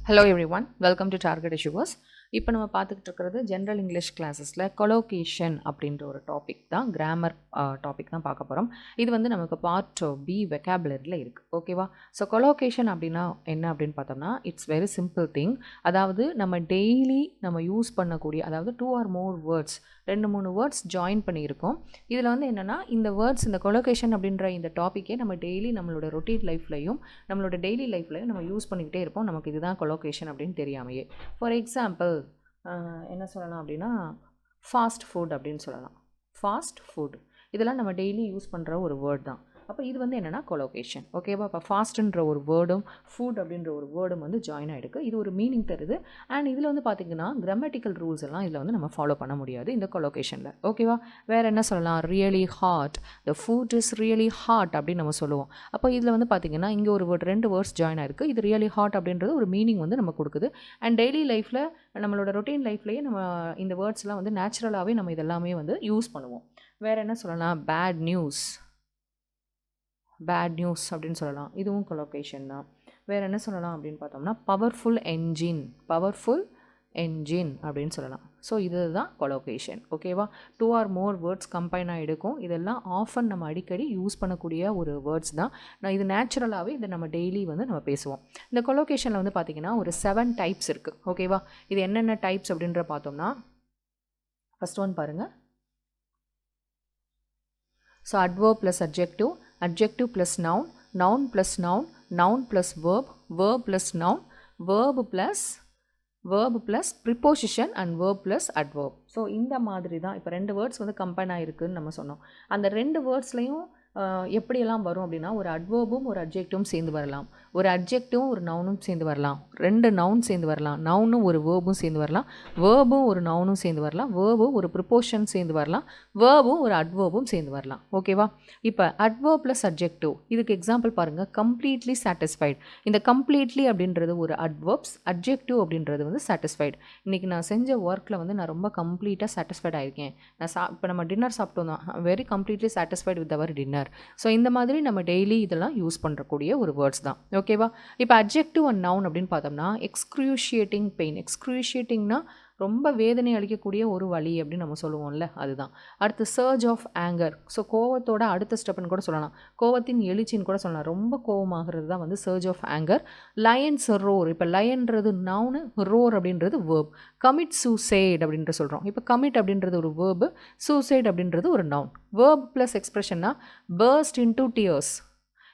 Hello everyone, welcome to Target Issuers. இப்போ நம்ம பார்த்துக்கிட்டு இருக்கிறது ஜென்ரல் இங்கிலீஷ் கிளாஸஸில் கொலோகேஷன் அப்படின்ற ஒரு டாபிக் தான், கிராமர் டாபிக் தான் பார்க்க போகிறோம். இது வந்து நமக்கு பார்ட் பி வெக்காபுலரியில் இருக்குது. ஓகேவா? ஸோ கொலோகேஷன் அப்படின்னா என்ன அப்படின்னு பார்த்தோம்னா, இட்ஸ் வெரி சிம்பிள் திங். அதாவது நம்ம டெய்லி நம்ம யூஸ் பண்ணக்கூடிய, அதாவது 2 or more words, 2-3 words join பண்ணியிருக்கோம். இதில் வந்து என்னென்னா, இந்த வேர்ட்ஸ், இந்த கொலோகேஷன் அப்படின்ற இந்த டாப்பிக்கே நம்ம டெய்லி நம்மளோட ரொட்டீன் லைஃப்லையும் நம்மளோட டெய்லி லைஃப்லையும் நம்ம யூஸ் பண்ணிக்கிட்டே இருப்போம். நமக்கு இதுதான் கொலோகேஷன் அப்படின்னு தெரியாமையே. ஃபார் எக்ஸாம்பிள் என்ன சொல்லலாம் அப்படின்னா, ஃபாஸ்ட் ஃபுட் அப்படின்னு சொல்லலாம். ஃபாஸ்ட் ஃபுட் இதெல்லாம் நம்ம டெய்லி யூஸ் பண்ணுற ஒரு வேர்ட் தான். அப்போ இது வந்து என்னென்னா கொலோகேஷன். ஓகேவா? இப்போ ஃபாஸ்ட்டுன்ற ஒரு வேர்டும் ஃபுட் அப்படின்ற ஒரு வேர்டும் வந்து ஜாயின் ஆகிடுக்கு. இது ஒரு மீனிங் தருது. அண்ட் இதில் வந்து பார்த்திங்கன்னா கிராமட்டிக்கல் ரூல்ஸ் எல்லாம் இதில் வந்து நம்ம ஃபாலோ பண்ண முடியாது இந்த கொலோகேஷனில். ஓகேவா? வேறு என்ன சொல்லலாம்? Really hot, the food is really hot அப்படின்னு நம்ம சொல்லுவோம். அப்போ இதில் வந்து பார்த்திங்கன்னா இங்கே ஒரு வேர்ட், 2 வேர்ட்ஸ் ஜாயின் ஆகிருக்கு. இது ரியலி ஹாட் அப்படின்றது ஒரு மீனிங் வந்து நம்ம கொடுக்குது. அண்ட் டெய்லி லைஃப்பில், நம்மளோட ரொட்டீன் லைஃப்லேயே நம்ம இந்த வேர்ட்ஸ்லாம் வந்து நேச்சுரலாகவே நம்ம இதெல்லாமே வந்து யூஸ் பண்ணுவோம். வேறு என்ன சொல்லலாம்? பேட் நியூஸ், பேட் நியூஸ் அப்படின்னு சொல்லலாம். இதுவும் கொலோகேஷன் தான். வேறு என்ன சொல்லலாம் அப்படின்னு பார்த்தோம்னா, பவர்ஃபுல் என்ஜின், பவர்ஃபுல் என்ஜின் அப்படின்னு சொல்லலாம். ஸோ இதுதான் கொலோகேஷன். ஓகேவா? 2 or more வேர்ட்ஸ் கம்பைன் ஆகிடுக்கும். இதெல்லாம் ஆஃபன் நம்ம அடிக்கடி யூஸ் பண்ணக்கூடிய ஒரு வேர்ட்ஸ் தான். நான் இது நேச்சுரலாகவே இதை நம்ம டெய்லி வந்து நம்ம பேசுவோம். இந்த கொலோகேஷனில் வந்து பார்த்திங்கன்னா ஒரு 7 டைப்ஸ் இருக்குது. ஓகேவா? இது என்னென்ன டைப்ஸ் அப்படின்ற பார்த்தோம்னா, ஃபஸ்ட் ஒன் பாருங்கள். So adverb plus adjective, adjective plus noun, noun plus noun, noun plus verb, verb plus noun, verb plus preposition and verb plus adverb. So இந்த மாதிரி தான். இப்போ 2 வேர்ட்ஸ் வந்து கம்பைன் ஆகிருக்குன்னு நம்ம சொன்னோம். அந்த 2 வேர்ட்ஸ்லையும் எப்படியெல்லாம் வரும் அப்படின்னா, ஒரு அட்வர்பும் ஒரு அட்ஜெக்டிவும் சேர்ந்து வரலாம், ஒரு அட்ஜெக்டிவும் ஒரு நவுனும் சேர்ந்து வரலாம், 2 நவுன் சேர்ந்து வரலாம், நவுனும் ஒரு வேர்பும் சேர்ந்து வரலாம், வேர்பும் ஒரு நவுனும் சேர்ந்து வரலாம், வேர்பும் ஒரு ப்ரிப்போஷன் சேர்ந்து வரலாம், வேர்பும் ஒரு அட்வர்பும் சேர்ந்து வரலாம். ஓகேவா? இப்போ அட்வர்ப் ப்ளஸ் அட்ஜெக்டிவ், இதுக்கு எக்ஸாம்பிள் பாருங்கள். Completely satisfied. இந்த கம்ப்ளீட்லி அப்படின்றது ஒரு அட்வர்ப்ஸ், அட்ஜெக்டிவ் அப்படின்றது வந்து சாட்டிஸ்ஃபைட். இன்றைக்கி நான் செஞ்ச ஒர்க்கில் வந்து நான் ரொம்ப கம்ப்ளீட்டாக சாட்டிஸ்ஃபைட் ஆகிருக்கேன். இப்போ நம்ம டின்னர் சாப்பிட்டோம் தான், very completely satisfied with our dinner. So இந்த மாதிரி நம்ம டெய்லி இதெல்லாம் யூஸ் பண்ணுறக்கூடிய ஒரு வேர்ட்ஸ் தான். ஓகேவா? இப்போ அட்ஜெக்டிவ் அண்ட் நவுன் அப்படின்னு பார்த்தோம்னா, எக்ஸ்க்ரூஷியேட்டிங் பெயின், எக்ஸ்க்ரூஷியேட்டிங்னா ரொம்ப வேதனை அளிக்கக்கூடிய ஒரு வலி அப்படின்னு நம்ம சொல்லுவோம்ல, அதுதான். அடுத்து சர்ஜ் ஆஃப் ஆங்கர். ஸோ கோவத்தோட அடுத்த ஸ்டெப்னு கூட சொல்லலாம், கோவத்தின் எழுச்சின்னு கூட சொல்லலாம். ரொம்ப கோவமாகிறது தான் வந்து surge of anger. Lions roar. இப்போ லயன்றது நவுனு, ரோர் அப்படின்றது வேர்ப். கமிட் சூசைட் அப்படின்ட்டு சொல்கிறோம். இப்போ கமிட் அப்படின்றது ஒரு வேர்பு, சூசைட் அப்படின்றது ஒரு நவுன். வேர்ப் ப்ளஸ் எக்ஸ்பிரஷன்னா burst into tears.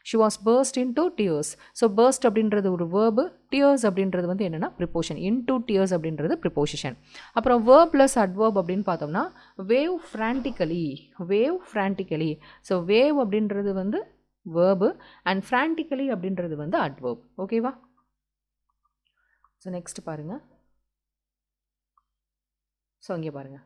She was burst into tears. So burst அப்படின்றது ஒரு வேர்பு, tears அப்படின்றது வந்து என்னென்னா ப்ரிப்போஷன். into tears அப்படின்றது ப்ரிப்போசிஷன். அப்புறம் verb plus adverb அப்படின்னு பார்த்தோம்னா, wave frantically, wave frantically. So wave அப்படின்றது வந்து வேர்பு அண்ட் frantically அப்படின்றது வந்து adverb. ஓகேவா? ஸோ நெக்ஸ்ட் பாருங்கள். ஸோ இங்கே பாருங்கள்.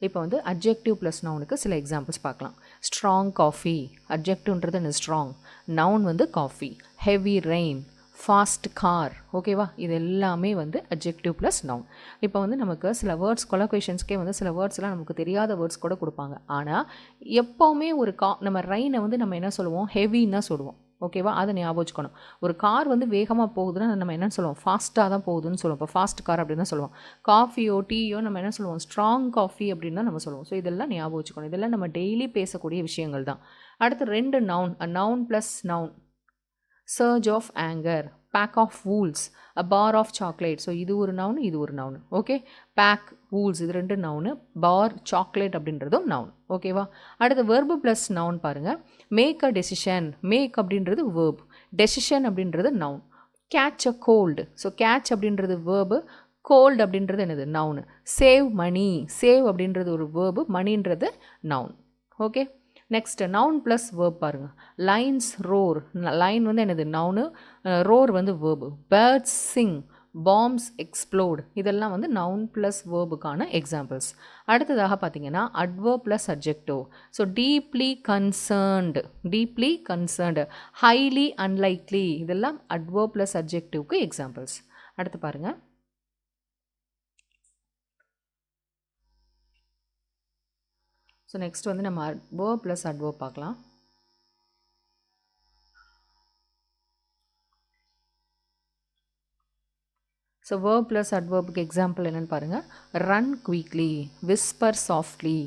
இப்போ வந்து அட்ஜெக்டிவ் ப்ளஸ் நவுனுக்கு சில எக்ஸாம்பிள்ஸ் பார்க்கலாம். ஸ்ட்ராங் காஃபி, அட்ஜெக்டிவ்ன்றது என்ன? ஸ்ட்ராங். நவுன் வந்து coffee. Heavy rain, fast car. ஓகேவா? இது எல்லாமே வந்து அட்ஜெக்டிவ் ப்ளஸ் நவுன். இப்போ வந்து நமக்கு சில வேர்ட்ஸ், கொலோகேஷன்ஸ்க்கே வந்து சில வேர்ட்ஸ்லாம் நமக்கு தெரியாத வேர்ட்ஸ் கூட கொடுப்பாங்க. ஆனால் எப்போவுமே ஒரு நம்ம ரெயினை வந்து நம்ம என்ன சொல்லுவோம்? ஹெவின்னு தான் சொல்லுவோம். ஓகேவா? அதை ஞாபகம் வச்சுக்கணும். ஒரு கார் வந்து வேகமாக போகுதுன்னா நம்ம என்ன சொல்லுவோம்? ஃபாஸ்ட்டாக தான் போகுதுன்னு சொல்லுவோம். இப்போ ஃபாஸ்ட் கார் அப்படின்னு தான் சொல்லுவோம். காஃபியோ டீயோ நம்ம என்ன சொல்லுவோம்? ஸ்ட்ராங் காஃபி அப்படின்னு தான் நம்ம சொல்லுவோம். ஸோ இதெல்லாம் ஞாபகம் வச்சுக்கணும். இதெல்லாம் நம்ம டெய்லி பேசக்கூடிய விஷயங்கள் தான். அடுத்து 2 noun, noun plus noun. Surge of anger, pack of wools, a bar of chocolate. So இது ஒரு நவுன், இது ஒரு நவுன். ஓகே? பேக், வூல்ஸ் இது 2 நவுனு, பார், சாக்லேட் அப்படின்றதும் நவுன். ஓகேவா? அடுத்து வெர்பு ப்ளஸ் நவுன் பாருங்கள். மேக் அ டெசிஷன், மேக் அப்படின்றது வேர்ப், டெசிஷன் அப்படின்றது noun. Catch a cold. So catch அப்படின்றது வேர்பு, கோல்டு அப்படின்றது என்னது? நவுனு. சேவ் மணி, சேவ் அப்படின்றது ஒரு வேர்பு, மணின்றது noun. Okay? Next noun plus verb பாருங்கள். லைன்ஸ் ரோர், லைன் வந்து என்னது? நவுனு, ரோர் வந்து verb. Birds sing, bombs exploded. இதெல்லாம் வந்து நவுன் ப்ளஸ் வேர்புக்கான எக்ஸாம்பிள்ஸ். அடுத்ததாக பார்த்தீங்கன்னா adverb plus adjective. So deeply concerned, deeply concerned, highly unlikely, இதெல்லாம் அட்வர்ப் ப்ளஸ் அட்ஜெக்டிவ்க்கு எக்ஸாம்பிள்ஸ். அடுத்து பாருங்கள். ஸோ நெக்ஸ்ட் வந்து நம்ம verb ப்ளஸ் adverb பார்க்கலாம். ஸோ verb ப்ளஸ் அட்வர்புக்கு எக்ஸாம்பிள் என்னென்னு பாருங்கள். Run quickly, whisper softly,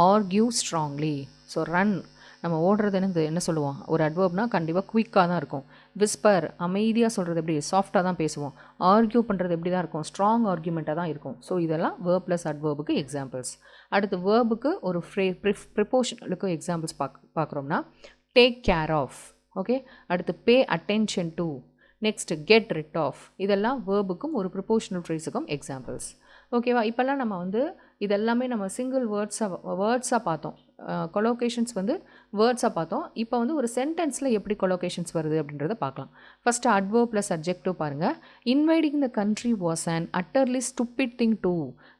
argue strongly. So run நம்ம ஓடுறது என்ன சொல்லுவோம், ஒரு அட்வர்ப்னால் கண்டிப்பாக குயிக்காக தான் இருக்கும். விஸ்பர் அமைதியாக சொல்கிறது எப்படி, சாஃப்டாக தான் பேசுவோம். ஆர்கியூ பண்ணுறது எப்படி தான் இருக்கும், ஸ்ட்ராங் ஆர்கியூமெண்ட்டாக தான் இருக்கும். ஸோ இதெல்லாம் வேர்ப் ப்ளஸ் அட்வர்புக்கு எக்ஸாம்பிள்ஸ். அடுத்து வேர்புக்கு ஒரு ப்ரிப்போஷனலுக்கு எக்ஸாம்பிள்ஸ் பார்க்குறோம்னா டேக் கேர் ஆஃப், ஓகே. அடுத்து pay attention to, next get rid of. இதெல்லாம் வேர்புக்கும் ஒரு ப்ரிப்போஷனல் ஃப்ரேஸுக்கும் எக்ஸாம்பிள்ஸ். ஓகேவா. இப்போல்லாம் நம்ம வந்து இதெல்லாமே நம்ம சிங்கிள் வேர்ட்ஸாக பார்த்தோம். கொலோகேஷன்ஸ் வந்து வேர்ட்ஸாக பார்த்தோம். இப்போ வந்து ஒரு சென்டென்ஸில் எப்படி கொலோகேஷன்ஸ் வருது அப்படின்றத பார்க்கலாம். ஃபஸ்ட்டு அட்வர்ப் ப்ளஸ் அட்ஜெக்டிவ் பாருங்கள். Inviting the country was an utterly stupid thing do.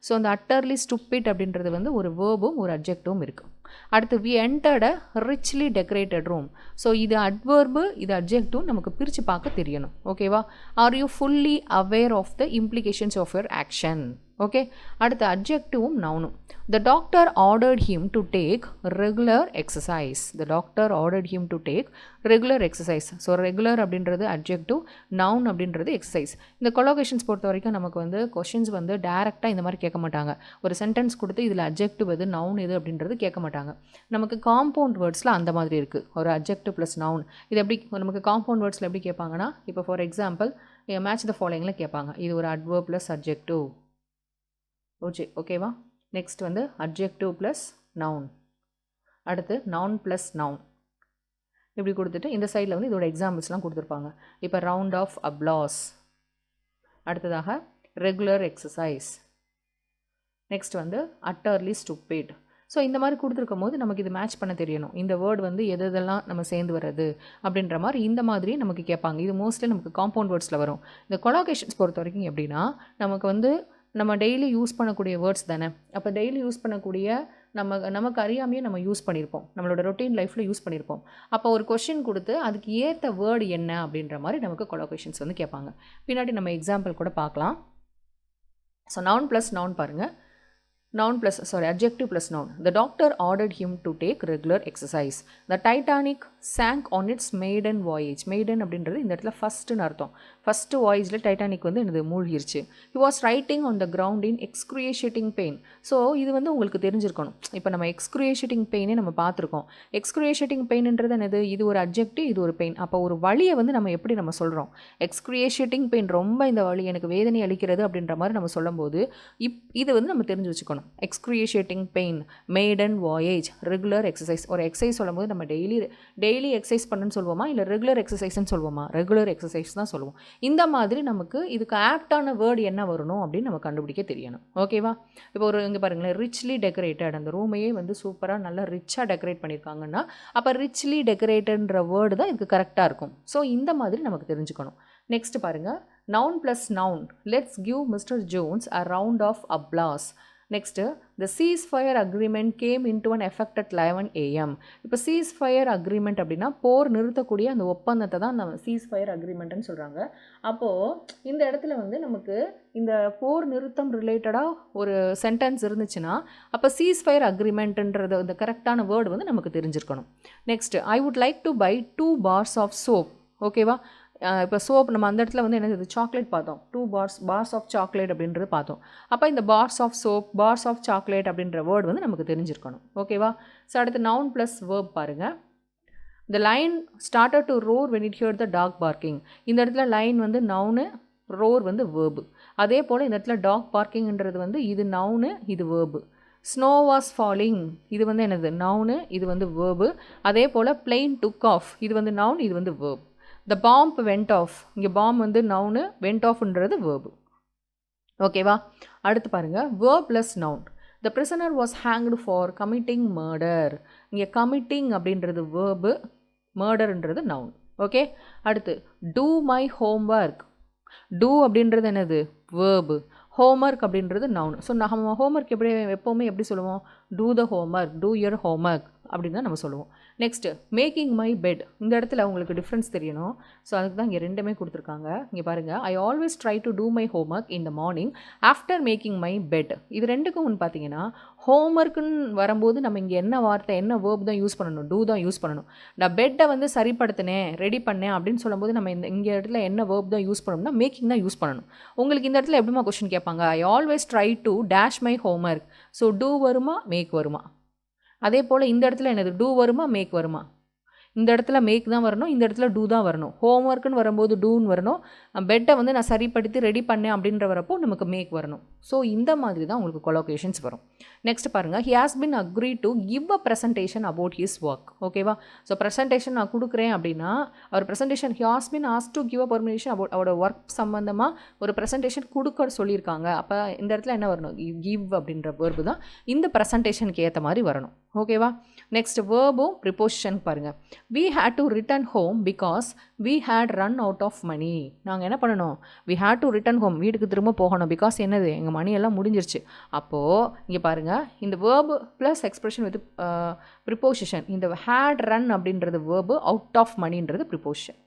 So அந்த அட்டர்லி ஸ்டூப்பிட் அப்படின்றது வந்து ஒரு வேர்பும் ஒரு அட்ஜெக்டிவும் இருக்குது. அடுத்து we entered a richly decorated room. So இது அட்வர்பு, இது அட்ஜெக்டிவ் நமக்கு பிரித்து பார்க்க தெரியணும். ஓகேவா. Are you fully aware of the implications of your action. Okay. அடுத்து அட்ஜெக்டிவும் நவுனும். The doctor ordered him to take regular exercise. The doctor ordered him to take regular exercise. So regular அப்படின்றது அட்ஜெக்டிவ், நவுன் அப்படின்றது exercise. இந்த கொலோகேஷன்ஸ் பொறுத்த வரைக்கும் நமக்கு வந்து கொஷின்ஸ் வந்து டேரெக்டாக இந்த மாதிரி கேட்க மாட்டாங்க. ஒரு சென்டென்ஸ் கொடுத்து இதில் அட்ஜெக்டிவ் எது நவுன் எது அப்படின்றது கேட்க மாட்டாங்க. நமக்கு காம்பவுண்ட் வேர்ட்ஸில் அந்த மாதிரி இருக்குது. ஒரு அட்ஜெக்டிவ் ப்ளஸ் நவுன் இது எப்படி நமக்கு காம்பவுண்ட் வேர்ட்ஸில் எப்படி கேட்பாங்கன்னா, இப்போ ஃபார் எக்ஸாம்பிள் மேட்ச் த ஃபாலோயிங்கில் கேட்பாங்க. இது ஒரு அட்வர்ப் ப்ளஸ் அட்ஜெக்டிவ். ஓகேவா. நெக்ஸ்ட் வந்து அட்ஜெக்டிவ் ப்ளஸ் நவுன். அடுத்து நவுன் ப்ளஸ் நவுன் இப்படி கொடுத்துட்டு இந்த சைடில் வந்து இதோட எக்ஸாம்பிள்ஸ்லாம் கொடுத்துருப்பாங்க. இப்போ ரவுண்ட் ஆஃப் அப்ளாஸ், அடுத்ததாக ரெகுலர் எக்ஸசைஸ், நெக்ஸ்ட் வந்து அட்டர்லி ஸ்டூப்பிட். ஸோ இந்த மாதிரி கொடுத்துருக்கும் போது நமக்கு இது மேட்ச் பண்ண தெரியணும். இந்த வேர்டு வந்து எதெல்லாம் நம்ம சேர்ந்து வர்றது அப்படின்ற மாதிரி இந்த மாதிரி நமக்கு கேட்பாங்க. இது மோஸ்ட்லி நமக்கு காம்பவுண்ட் வேர்ட்ஸில் வரும். இந்த கொலோகேஷன்ஸ் பொறுத்த வரைக்கும் எப்படின்னா, நமக்கு வந்து நம்ம டெய்லி யூஸ் பண்ணக்கூடிய வேர்ட்ஸ் தானே. அப்போ டெய்லி யூஸ் பண்ணக்கூடிய நமக்கு அறியாமையே நம்ம யூஸ் பண்ணியிருப்போம், நம்மளோட ரொட்டீன் லைஃப்பில் யூஸ் பண்ணியிருப்போம். அப்போ ஒரு கொஷின் கொடுத்து அதுக்கு ஏற்ற வேர்டு என்ன அப்படின்ற மாதிரி நமக்கு கொலோகேஷன்ஸ் வந்து கேட்பாங்க. பின்னாடி நம்ம எக்ஸாம்பிள் கூட பார்க்கலாம். ஸோ நவுன் ப்ளஸ் நவுன் பாருங்கள். Adjective plus noun. The doctor ordered him to take regular exercise. The Titanic sank on its maiden voyage. Maiden அப்படின்றது இந்த இடத்துல ஃபஸ்ட்டுன்னு அர்த்தம். ஃபஸ்ட்டு வாய்ஸில் டைட்டானிக் வந்து இது மூழ்கிருச்சு. He was writing on the ground in excruciating pain. So இது வந்து உங்களுக்கு தெரிஞ்சிருக்கணும். இப்போ நம்ம excruciating பெயினே நம்ம பார்த்துருக்கோம். excruciating பெயின்ன்றது என்னது, இது ஒரு அட்ஜெக்டிவ், இது ஒரு பெயின். அப்போ ஒரு வலியை வந்து நம்ம எப்படி நம்ம சொல்கிறோம், excruciating பெயின், ரொம்ப இந்த வலி எனக்கு வேதனை அளிக்கிறது அப்படின்ற மாதிரி நம்ம சொல்லும்போது இது வந்து நம்ம தெரிஞ்சு வச்சுக்கணும். excruciating pain, maiden voyage, regular exercise. ஒரு எக்ஸசைஸ் சொல்லும்போது நம்ம டெய்லி எக்ஸசைஸ் பண்ணுன்னு சொல்லுவோமா, இல்லை ரெகுலர் எக்ஸசைஸ்ன்னு சொல்லுவோமா, ரெகுலர் எக்ஸசைஸ் தான் சொல்லுவோம். இந்த மாதிரி நமக்கு இதுக்கு ஆப்டான வேர்டு என்ன வரணும் அப்படின்னு நம்ம கண்டுபிடிக்க தெரியணும். ஓகேவா. இப்போ ஒரு இங்கே பாருங்களேன், ரிச்லி டெக்கரேட்டட், அந்த ரூமையே வந்து சூப்பராக நல்லா ரிச்சாக டெக்கரேட் பண்ணியிருக்காங்கன்னா அப்போ ரிச்லி டெக்கரேட்டட்ன்ற வேர்டு தான் இதுக்கு கரெக்டாக இருக்கும். ஸோ இந்த மாதிரி நமக்கு தெரிஞ்சுக்கணும். நெக்ஸ்ட் பாருங்கள், noun plus noun. Let's give Mister Jones a round of applause. Next the ceasefire agreement came into an effect at 11 AM. இப்போ ceasefire agreement அப்படின்னா போர் நிறுத்தக்கூடிய அந்த ஒப்பந்தத்தை தான் நம்ம ceasefire agreementன்னு சொல்கிறாங்க. அப்போது இந்த இடத்துல வந்து நமக்கு இந்த போர் நிறுத்தம் ரிலேட்டடாக ஒரு சென்டென்ஸ் இருந்துச்சுன்னா அப்போ ceasefire agreementன்றது இந்த கரெக்டான வேர்டு வந்து நமக்கு தெரிஞ்சிருக்கணும். Next, I would like to buy 2 bars of soap. ஓகேவா. இப்போ சோப் நம்ம அந்த இடத்துல வந்து என்னது சாக்லேட் பார்த்தோம், 2 பார்ஸ் ஆஃப் சாக்லேட் அப்படின்றது பார்த்தோம். அப்போ இந்த bars of soap, bars of chocolate அப்படின்ற வேர்டு வந்து நமக்கு தெரிஞ்சிருக்கணும். ஓகேவா. ஸோ அடுத்து நவுன் ப்ளஸ் வேர்ப் பாருங்கள். The lion started to roar when it heard the dog barking. இந்த இடத்துல லைன் வந்து நவுனு, ரோர் வந்து வேர்பு. அதே போல் இந்த இடத்துல டாக் பார்க்கிங்ன்றது வந்து இது நவுனு, இது வேர்பு. ஸ்னோ வாஸ் ஃபாலிங், இது வந்து என்னது நவுனு, இது வந்து வேர்பு. அதே போல் பிளெயின் டுக் ஆஃப், இது வந்து நவுன், இது வந்து verb. The bomb went off, இங்கே பாம் வந்து நவுனு, went offன்றது வேர்பு. ஓகேவா. அடுத்து பாருங்கள், verb plus noun. The prisoner was hanged for committing murder. இங்கே committing அப்படின்றது வேர்பு, murderன்றது noun. ஓகே. அடுத்து do my homework. do அப்படின்றது என்னது வேர்பு, homework அப்படின்றது noun. ஸோ நம்ம homework எப்பவுமே எப்படி சொல்லுவோம், do the homework, do your homework. அப்படின்னு தான் நம்ம சொல்லுவோம். Next making my bed. இந்த இடத்துல உங்களுக்கு டிஃப்ரென்ஸ் தெரியணும். ஸோ அதுக்கு தான் இங்கே ரெண்டுமே கொடுத்துருக்காங்க. இங்கே பாருங்கள், I always try to do my homework in the morning after making my bed. இது ரெண்டுக்கும் ஒன்று பார்த்தீங்கன்னா, ஹோம்ஒர்க்குன்னு வரும்போது நம்ம இங்கே என்ன வார்த்தை என்ன வேர்ப் தான் யூஸ் பண்ணணும், டூ தான் யூஸ் பண்ணணும். நான் பெட்டை வந்து சரிப்படுத்தினேன் ரெடி பண்ணேன் அப்படின்னு சொல்லும்போது நம்ம இங்கே இடத்துல என்ன வேர்ப் தான் யூஸ் பண்ணணும்னா மேக்கிங் தான் யூஸ் பண்ணணும். உங்களுக்கு இந்த இடத்துல எப்படிமா கொஸ்டின் கேட்பாங்க, I always try to dash my homework. So do வருமா மேக் வருமா? அதே போல் இந்த இடத்துல என்னது, டூ வருமா மேக் வருமா? இந்த இடத்துல மேக் தான் வரணும், இந்த இடத்துல டூ தான் வரணும். ஹோம்ஒர்க்குன்னு வரும்போது டூன்னு வரணும். பெட்டை வந்து நான் சரிப்படுத்தி ரெடி பண்ணேன் அப்படின்ற வரப்போ நமக்கு மேக் வரணும். ஸோ இந்த மாதிரி தான் உங்களுக்கு கொலோகேஷன்ஸ் வரும். நெக்ஸ்ட் பாருங்கள், he has been agree to give a presentation about his work. ஓகேவா? ஸோ ப்ரெசன்டேஷன் நான் கொடுக்குறேன் அப்படின்னா அவர் presentation he has been ask to give a permission about அவரோட ஒர்க் சம்மந்தமாக ஒரு ப்ரெசன்டேஷன் கொடுக்க சொல்லியிருக்காங்க. அப்போ இந்த இடத்துல என்ன வரணும், கிவ் அப்படின்ற வேர்பு தான் இந்த ப்ரெசன்டேஷனுக்கு ஏற்ற மாதிரி வரணும். ஓகேவா? நெக்ஸ்ட் வேர்பும் ப்ரிப்போசிஷன் பாருங்கள். we had to return home because we had run out of money. நாங்கள் என்ன பண்ணணும், we had to return home, வீட்டுக்கு திரும்ப போகணும். பிகாஸ் என்னது, எங்கள் மணி எல்லாம் முடிஞ்சிருச்சு. அப்போது இங்கே பாருங்கள், இந்த verb plus expression with preposition. இந்த had run அப்படின்றது வேர்பு, அவுட் ஆஃப் மணின்றது ப்ரிப்போசிஷன்.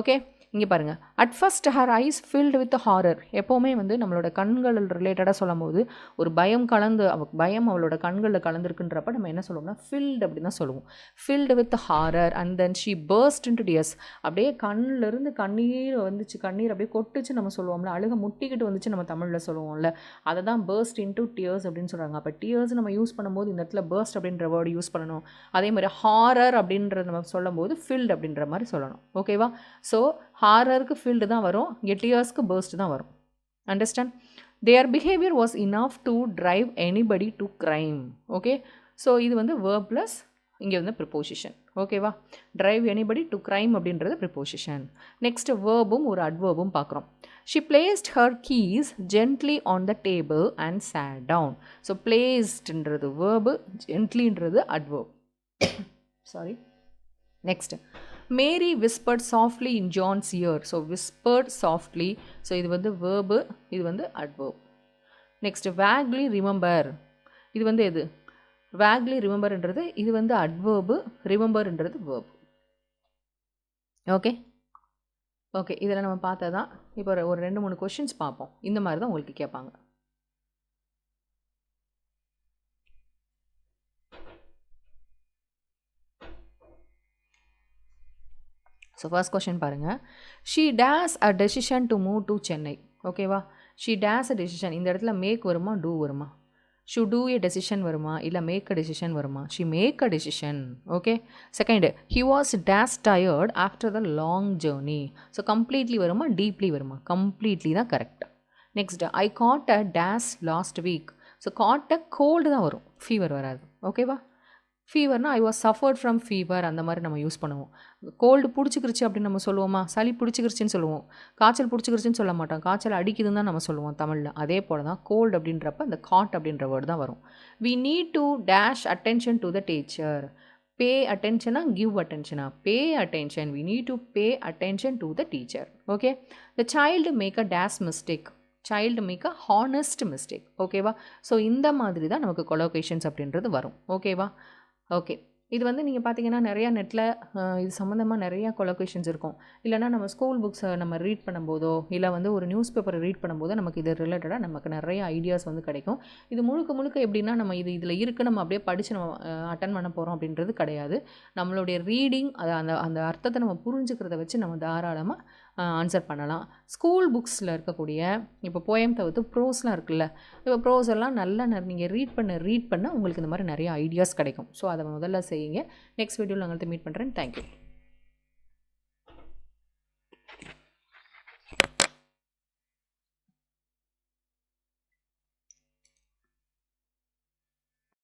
ஓகே, இங்கே பாருங்கள், at first her eyes filled with horror. எப்போவுமே வந்து நம்மளோட கண்கள் ரிலேட்டடாக சொல்லும் போது ஒரு பயம் கலந்து பயம் அவளோட கண்களில் கலந்துருக்குன்றப்ப நம்ம என்ன சொல்லுவோம்னா ஃபில்டு அப்படின்னு தான் சொல்லுவோம். Filled with horror and then she burst into tears. அப்படியே கண்ணிலிருந்து கண்ணீர் வந்துச்சு, கண்ணீர் அப்படியே கொட்டுச்சு நம்ம சொல்லுவோம்ல, அழுக முட்டிக்கிட்டு வந்துச்சு நம்ம தமிழில் சொல்லுவோம்ல, அதை தான் பர்ஸ்ட் இன்டு டியர்ஸ் அப்படின்னு சொல்கிறாங்க. அப்போ டியர்ஸ் நம்ம யூஸ் பண்ணும்போது இந்த இடத்துல பர்ஸ்ட் அப்படின்ற வேர்டு யூஸ் பண்ணணும். அதே மாதிரி ஹாரர் அப்படின்றத நம்ம சொல்லும் போது ஃபில்டு அப்படின்ற மாதிரி சொல்லணும். ஓகேவா? ஸோ ஹாரருக்கு ஃபீல்டு தான் வரும், கெட்டியர்ஸ்க்கு பர்ஸ்ட் தான் வரும். Understand? Their behaviour was enough to drive anybody to crime. Okay, so இது வந்து வேர்ப் ப்ளஸ் இங்கே வந்து ப்ரிப்போசிஷன். ஓகேவா? டிரைவ் எனிபடி டு கிரைம் அப்படின்றது ப்ரிப்போசிஷன். நெக்ஸ்ட் வேர்பும் ஒரு அட்வேர்பும் பார்க்குறோம். She placed her keys gently on the table and sat down. So பிளேஸ்ட்ன்றது வேர்பு, ஜென்ட்லின்றது adverb. Sorry. Next, Mary whispered softly in John's ear. So whispered softly, so இது வந்து verb, இது வந்து அட்வர்ப். Next, vaguely remember. இது வந்து எது, vaguely ரிமெம்பர்ன்றது இது வந்து அட்வர்பு, ரிமெம்பர்ன்றது வேர்ப். ஓகே ஓகே, இதில் நம்ம பார்த்தா தான் இப்போ ஒரு 2-3 கொஷின்ஸ் பார்ப்போம். இந்த மாதிரி தான் உங்களுக்கு கேட்பாங்க. ஸோ ஃபர்ஸ்ட் கொஷின் பாருங்கள். She dash a decision to move to Chennai. ஓகேவா? ஷீ டேஸ் அ டெசிஷன், இந்த இடத்துல மேக் வருமா டூ வருமா? ஷு டூ ஏ டெசிஷன் வருமா இல்லை மேக் அ டெசிஷன் வருமா? She make a decision. Okay. Second, he was dash tired after the long journey. So completely வருமா deeply வருமா? கம்ப்ளீட்லி தான் correct. Next, I got a dash last week. So got a cold தான் வரும், fever வராது. ஓகேவா? ஃபீவர்னால் I was suffered from fever அந்த மாதிரி நம்ம யூஸ் பண்ணுவோம். கோல்டு பிடிச்சிக்கிருச்சு அப்படின்னு நம்ம சொல்லுவோமா? சளி பிடிச்சிக்கிருச்சின்னு சொல்லுவோம். காய்ச்சல் பிடிச்சிக்கிருச்சின்னு சொல்ல மாட்டோம், காய்ச்சல் அடிக்குதுன்னு தான் நம்ம சொல்லுவோம் தமிழில். அதே போல் தான் கோல்டு அப்படின்றப்ப இந்த காட் அப்படின்ற வேர்டு தான் வரும். We need to dash attention to the teacher. Pay அட்டென்ஷனா கிவ் அட்டென்ஷனா? Pay attention. We need to pay attention to the teacher. Okay. The child make a dash mistake. Child make a honest mistake. ஓகேவா? So இந்த மாதிரி தான் நமக்கு கொலோகேஷன்ஸ் அப்படின்றது வரும். ஓகேவா? ஓகே, இது வந்து நீங்கள் பார்த்தீங்கன்னா நிறையா நெட்டில் இது சம்மந்தமாக நிறையா கொலோகேஷன்ஸ் இருக்கும். இல்லைனா நம்ம ஸ்கூல் புக்ஸை நம்ம ரீட் பண்ணும்போதோ இல்லை வந்து ஒரு நியூஸ் பேப்பரை ரீட் பண்ணும்போதோ நமக்கு இது ரிலேட்டடாக நமக்கு நிறைய ஐடியாஸ் வந்து கிடைக்கும். இது முழுக்க எப்படின்னா நம்ம இதில் இருக்குது நம்ம அப்படியே படித்து நம்ம அட்டன் பண்ண போகிறோம் அப்படின்றது கிடையாது. நம்மளுடைய ரீடிங் அந்த அர்த்தத்தை நம்ம புரிஞ்சுக்கிறத வச்சு நம்ம தாராளமாக ஆன்சர் பண்ணலாம். ஸ்கூல் புக்ஸில் இருக்கக்கூடிய இப்போ போயம் தவிர்த்து ப்ரோஸ்லாம் இருக்குல்ல, இப்போ ப்ரோஸ் எல்லாம் நல்லா நீங்கள் ரீட் பண்ண உங்களுக்கு இந்த மாதிரி நிறைய ஐடியாஸ் கிடைக்கும். ஸோ அதை முதல்ல செய்யுங்க. நெக்ஸ்ட் வீடியோவில் நான் மீட் பண்ணுறேன். தேங்க்யூ.